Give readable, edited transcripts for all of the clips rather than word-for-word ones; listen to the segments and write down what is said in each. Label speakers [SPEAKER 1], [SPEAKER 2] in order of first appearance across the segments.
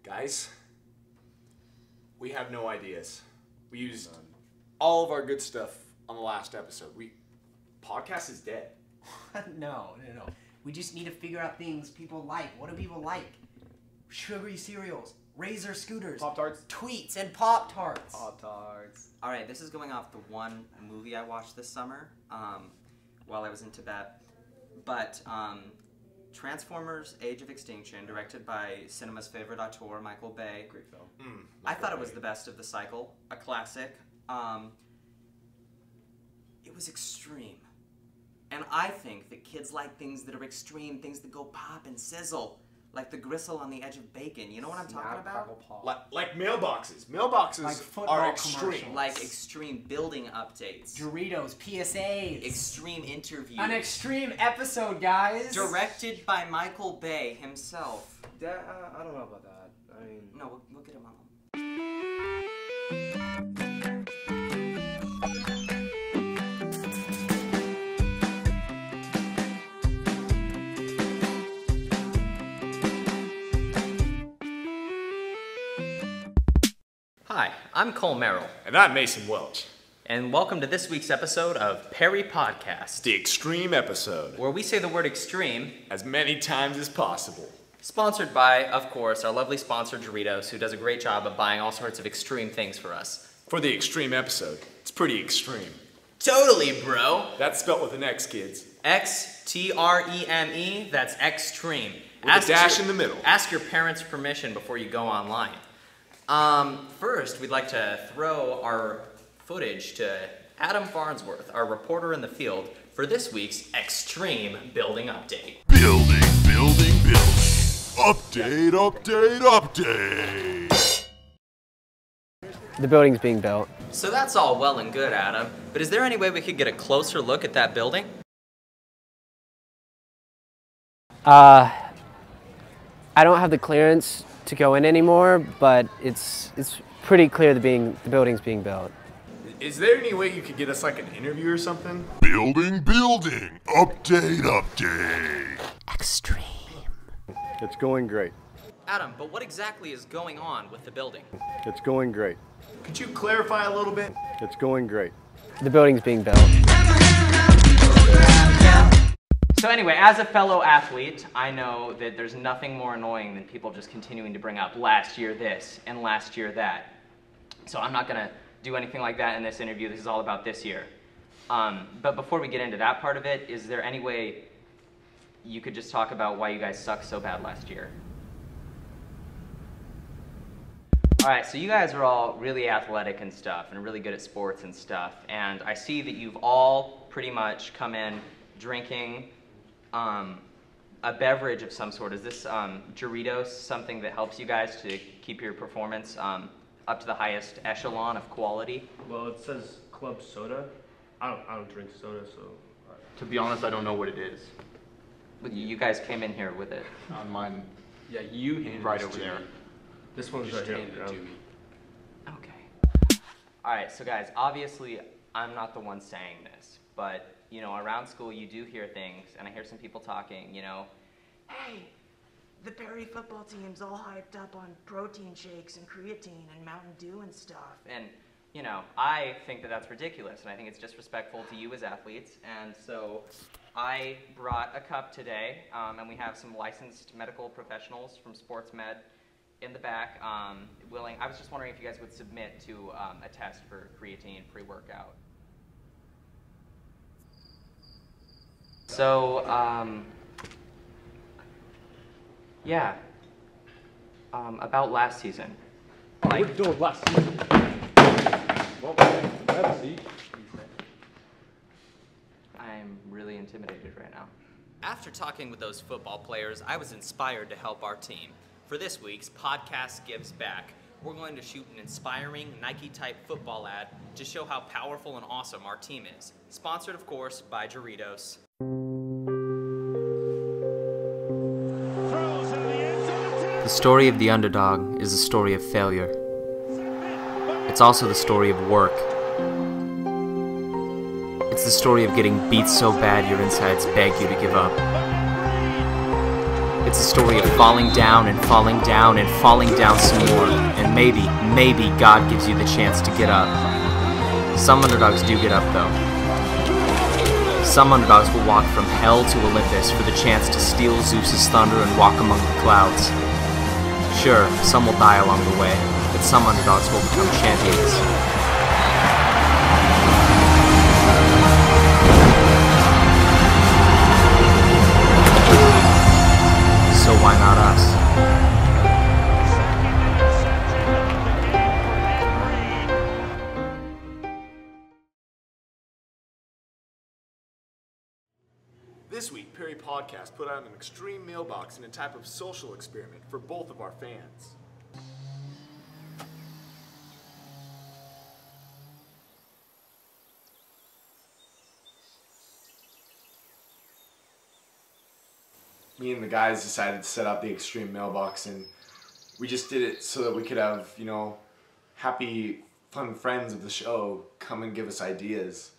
[SPEAKER 1] Guys, we have no ideas. We used all of our good stuff on the last episode. Podcast is dead.
[SPEAKER 2] No. We just need to figure out things people like. What do people like? Sugary cereals, Razor scooters,
[SPEAKER 1] Pop-Tarts?
[SPEAKER 2] tweets, and Pop-Tarts.
[SPEAKER 3] Pop-Tarts. Alright, this is going off the one movie I watched this summer while I was in Tibet. But Transformers Age of Extinction, directed by cinema's favorite auteur, Michael Bay.
[SPEAKER 1] Great film.
[SPEAKER 3] I thought it was the best of the cycle. A classic. It was extreme. And I think that kids like things that are extreme, things that go pop and sizzle. Like the gristle on the edge of bacon. You know what I'm talking about?
[SPEAKER 1] Like mailboxes. Mailboxes
[SPEAKER 2] Like football
[SPEAKER 1] are extreme.
[SPEAKER 2] commercials.
[SPEAKER 3] Like extreme building updates.
[SPEAKER 2] Doritos, PSAs.
[SPEAKER 3] Extreme interviews.
[SPEAKER 2] An extreme episode, guys.
[SPEAKER 3] Directed by Michael Bay himself.
[SPEAKER 4] I don't know about that. I mean...
[SPEAKER 3] No, we'll get him on. Hi, I'm Cole Merrill,
[SPEAKER 1] And I'm Mason Welch.
[SPEAKER 3] and welcome to this week's episode of Perry Podcast,
[SPEAKER 1] The extreme episode.
[SPEAKER 3] where we say the word extreme,
[SPEAKER 1] As many times as possible.
[SPEAKER 3] sponsored by, of course, our lovely sponsor Doritos, who does a great job of buying all sorts of extreme things for us.
[SPEAKER 1] For the extreme episode. It's pretty extreme.
[SPEAKER 3] Totally, bro!
[SPEAKER 1] That's spelt with an X, kids.
[SPEAKER 3] X-T-R-E-M-E, that's extreme.
[SPEAKER 1] With a dash in the middle.
[SPEAKER 3] Ask your parents' permission before you go online. First, we'd like to throw our footage to Adam Farnsworth, our reporter in the field, for this week's Extreme Building Update.
[SPEAKER 5] Building. Update.
[SPEAKER 6] The building's being built.
[SPEAKER 3] So that's all well and good, Adam, but is there any way we could get a closer look at that building?
[SPEAKER 6] I don't have the clearance to go in anymore, but it's pretty clear the building's being built.
[SPEAKER 1] Is there any way you could get us like an interview or something?
[SPEAKER 5] Building. Update.
[SPEAKER 3] Extreme.
[SPEAKER 4] It's going great.
[SPEAKER 3] Adam, but what exactly is going on with the building?
[SPEAKER 4] It's going great.
[SPEAKER 1] Could you clarify a little bit?
[SPEAKER 4] It's going great.
[SPEAKER 6] The building's being built.
[SPEAKER 3] So anyway, as a fellow athlete, I know that there's nothing more annoying than people just continuing to bring up last year this and last year that. So I'm not gonna do anything like that in this interview. This is all about this year. But before we get into that part of it, is there any way you could just talk about why you guys sucked so bad last year? All right, so you guys are all really athletic and stuff and really good at sports and stuff. And I see that you've all pretty much come in drinking a beverage of some sort. Is this Doritos something that helps you guys to keep your performance up to the highest echelon of quality?
[SPEAKER 7] Well, it says club soda. I don't drink soda, so.
[SPEAKER 8] To be honest, I don't know what it is.
[SPEAKER 3] You guys came in here with it.
[SPEAKER 8] On mine,
[SPEAKER 1] Yeah, you handed
[SPEAKER 8] right
[SPEAKER 1] this
[SPEAKER 8] over
[SPEAKER 1] to
[SPEAKER 8] there.
[SPEAKER 1] me.
[SPEAKER 7] This one's
[SPEAKER 1] You
[SPEAKER 7] right
[SPEAKER 1] just
[SPEAKER 7] here.
[SPEAKER 1] handed it to me.
[SPEAKER 3] Okay. All right, so guys, obviously I'm not the one saying this, but you know, around school you do hear things, and I hear some people talking, you know, hey, the Perry football team's all hyped up on protein shakes and creatine and Mountain Dew and stuff. And, you know, I think that that's ridiculous, and I think it's disrespectful to you as athletes. And so I brought a cup today, and we have some licensed medical professionals from SportsMed in the back willing. I was just wondering if you guys would submit to a test for creatine pre-workout. So, yeah, about last season.
[SPEAKER 7] What are you doing last season? Well, have a seat.
[SPEAKER 3] I'm really intimidated right now. After talking with those football players, I was inspired to help our team. For this week's Podcast Gives Back, we're going to shoot an inspiring Nike-type football ad to show how powerful and awesome our team is. Sponsored, of course, by Doritos. The story of the underdog is a story of failure. It's also the story of work. It's the story of getting beat so bad your insides beg you to give up.
[SPEAKER 5] It's a story of falling down and falling down and falling down some more. And maybe God gives you the chance to get up. Some underdogs do get up though. Some underdogs will walk from hell to Olympus for the chance to steal Zeus's thunder and walk among the clouds. Sure, some will die along the way, but some underdogs will become champions. So why not us?
[SPEAKER 1] This week, Perry Podcast put out an extreme mailbox in a type of social experiment for both of our fans. Me and the guys decided to set up the extreme mailbox, and we just did it so that we could have, you know, happy, fun friends of the show come and give us ideas.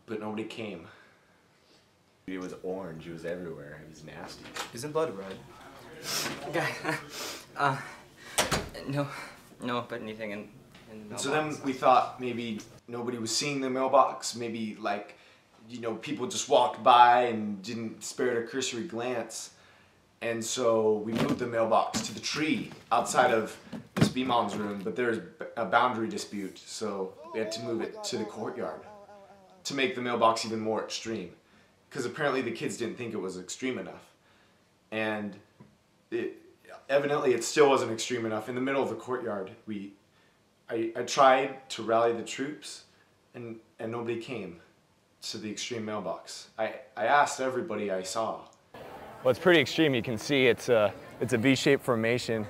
[SPEAKER 1] But nobody came. It was orange, it was everywhere, it was nasty.
[SPEAKER 9] Isn't blood red? No, but anything in the mailbox.
[SPEAKER 1] So then we thought maybe nobody was seeing the mailbox, maybe like, you know, people just walked by and didn't spare it a cursory glance. And so we moved the mailbox to the tree outside of Miss Beemon's room, but there's a boundary dispute, so we had to move it to the courtyard to make the mailbox even more extreme. Because apparently the kids didn't think it was extreme enough. And evidently it still wasn't extreme enough. In the middle of the courtyard, I tried to rally the troops, and nobody came to the extreme mailbox. I asked everybody I saw.
[SPEAKER 7] Well, it's pretty extreme. You can see it's a V-shaped formation.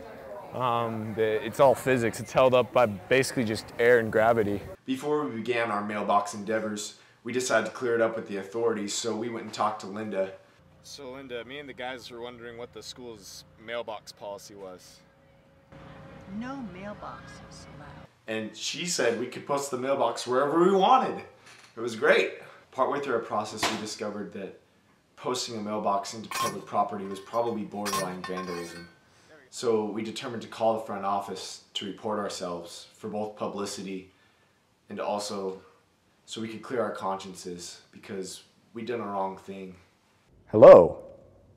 [SPEAKER 7] It's all physics. It's held up by basically just air and gravity.
[SPEAKER 1] Before we began our mailbox endeavors, we decided to clear it up with the authorities, so we went and talked to Linda. So Linda, me and the guys were wondering what the school's mailbox policy was.
[SPEAKER 10] No mailboxes allowed.
[SPEAKER 1] And she said we could post the mailbox wherever we wanted. It was great. Partway through our process, we discovered that posting a mailbox into public property was probably borderline vandalism. So we determined to call the front office to report ourselves for both publicity and also so we could clear our consciences because we did a wrong thing.
[SPEAKER 4] Hello.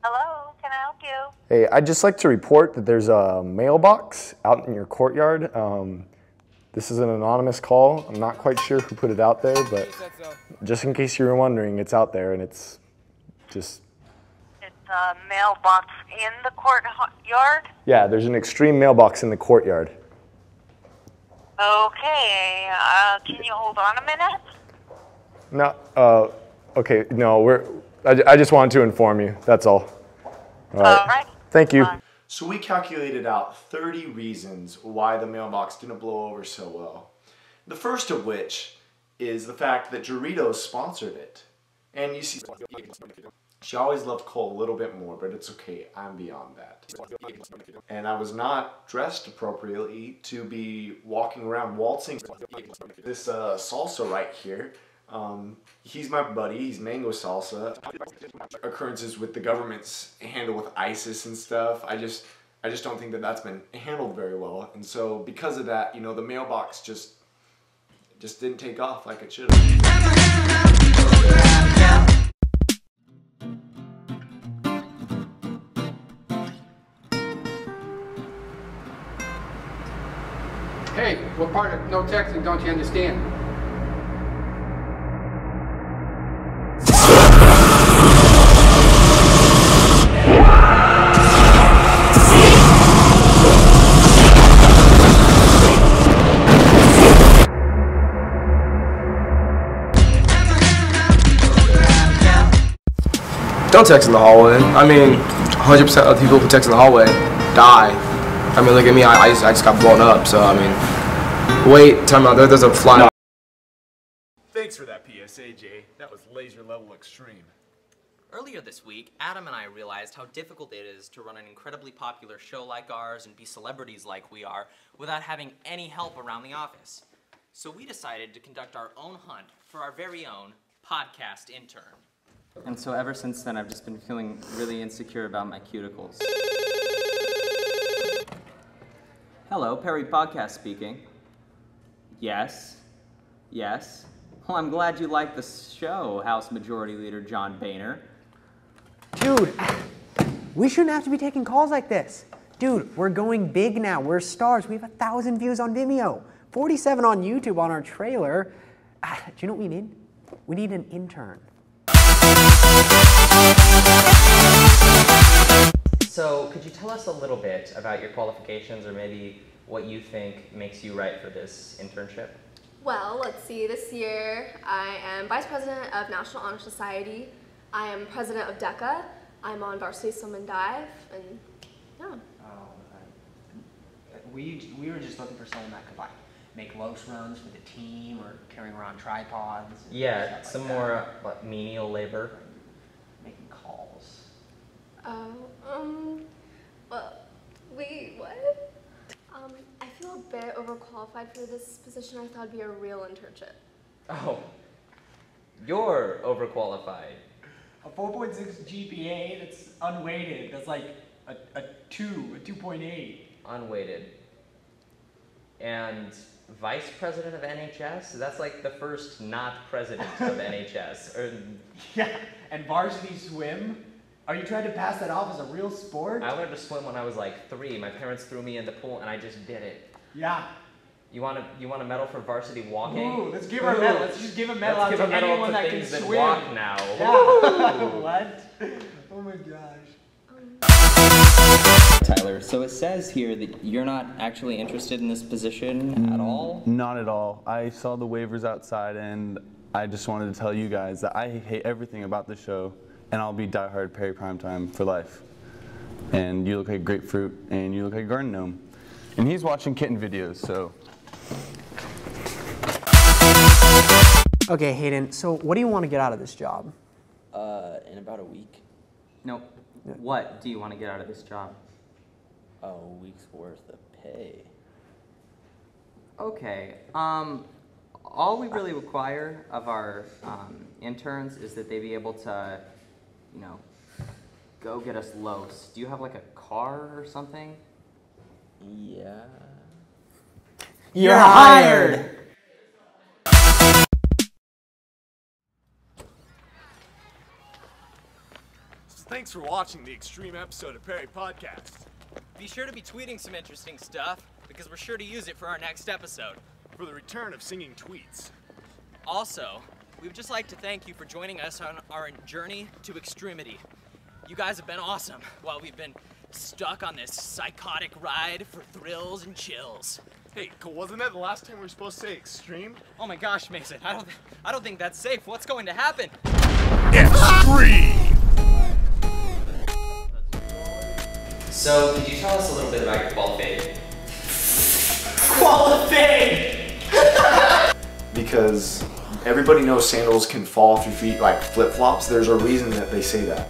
[SPEAKER 10] Hello, can I help you?
[SPEAKER 4] Hey, I'd just like to report that there's a mailbox out in your courtyard. This is an anonymous call. I'm not quite sure who put it out there, but just in case you were wondering, it's out there and it's just...
[SPEAKER 10] It's a mailbox in the courtyard?
[SPEAKER 4] Yeah, there's an extreme mailbox in the courtyard.
[SPEAKER 10] Okay, can you hold on a minute?
[SPEAKER 4] No, okay, no, I just wanted to inform you, that's all. All right. Thank you.
[SPEAKER 1] So we calculated out 30 reasons why the mailbox didn't blow over so well. The first of which is the fact that Doritos sponsored it. And you see, she always loved Cole a little bit more, but it's okay, I'm beyond that. And I was not dressed appropriately to be walking around waltzing this salsa right here. He's my buddy, he's Mango Salsa. Occurrences with the government's handle with ISIS and stuff, I just don't think that that's been handled very well. And so because of that, you know, the mailbox just didn't take off like it should have.
[SPEAKER 11] Hey, what part of no texting don't you understand?
[SPEAKER 12] Don't text in the hallway. I mean, 100% of the people who text in the hallway die. I mean, look at me, I just got blown up, so I mean, wait, time out, there's a fly.
[SPEAKER 1] Thanks for that PSA, Jay. That was laser level extreme.
[SPEAKER 3] Earlier this week, Adam and I realized how difficult it is to run an incredibly popular show like ours and be celebrities like we are without having any help around the office. So we decided to conduct our own hunt for our very own podcast intern. And so ever since then, I've just been feeling really insecure about my cuticles. Hello, Perry Podcast speaking. Yes. Yes. Well, I'm glad you like the show, House Majority Leader John Boehner.
[SPEAKER 2] Dude, we shouldn't have to be taking calls like this. Dude, we're going big now. We're stars. We have 1,000 views on Vimeo, 47 on YouTube on our trailer. Do you know what we need? We need an intern.
[SPEAKER 3] So, could you tell us a little bit about your qualifications or maybe what you think makes you right for this internship?
[SPEAKER 13] Well, let's see. This year, I am Vice President of National Honor Society. I am President of DECA. I'm on Varsity Swim and Dive, and yeah.
[SPEAKER 2] We were just looking for someone that could like make Los runs for the team or carrying around tripods.
[SPEAKER 3] Yeah, some more menial labor.
[SPEAKER 2] Making calls.
[SPEAKER 13] Well, wait, what? I feel a bit overqualified for this position. I thought it'd be a real internship.
[SPEAKER 3] Oh, you're overqualified.
[SPEAKER 2] A 4.6 GPA that's unweighted. That's like a 2.8.
[SPEAKER 3] Unweighted. And Vice President of NHS? That's like the first not president of NHS.
[SPEAKER 2] Yeah, and varsity swim? Are you trying to pass that off as a real sport?
[SPEAKER 3] I learned to swim when I was like 3. My parents threw me in the pool and I just did it.
[SPEAKER 2] Yeah.
[SPEAKER 3] You want a medal for varsity walking?
[SPEAKER 2] Ooh, let's give her a medal. Let's just give a medal out to anyone that can swim.
[SPEAKER 3] Walk now.
[SPEAKER 2] Yeah. What? Oh my gosh.
[SPEAKER 3] Tyler, so it says here that you're not actually interested in this position at all?
[SPEAKER 14] Not at all. I saw the waivers outside and I just wanted to tell you guys that I hate everything about the show and I'll be diehard Perry Primetime for life. And you look like Grapefruit and you look like Garden Gnome. And he's watching kitten videos, so.
[SPEAKER 2] Okay, Hayden, so what do you want to get out of this job?
[SPEAKER 9] In about a week.
[SPEAKER 3] Nope. What do you want to get out of this job?
[SPEAKER 9] A week's worth of pay.
[SPEAKER 3] Okay. All we really require of our interns is that they be able to, you know, go get us Los. Do you have like a car or something?
[SPEAKER 9] Yeah.
[SPEAKER 2] You're hired!
[SPEAKER 7] Thanks for watching the extreme episode of Perry Podcast.
[SPEAKER 5] Be sure to be tweeting some interesting stuff, because we're sure to use it for our next episode.
[SPEAKER 7] For the return of singing tweets.
[SPEAKER 5] Also, we would just like to thank you for joining us on our journey to extremity. You guys have been awesome while we've been stuck on this psychotic ride for thrills and chills.
[SPEAKER 7] Hey, wasn't that the last time we were supposed to say extreme?
[SPEAKER 5] Oh my gosh, Mason, I don't think that's safe. What's going to happen?
[SPEAKER 7] Extreme!
[SPEAKER 3] So, could you tell us a little bit about your qualification?
[SPEAKER 1] Because everybody knows sandals can fall off your feet like flip-flops. There's a reason that they say that.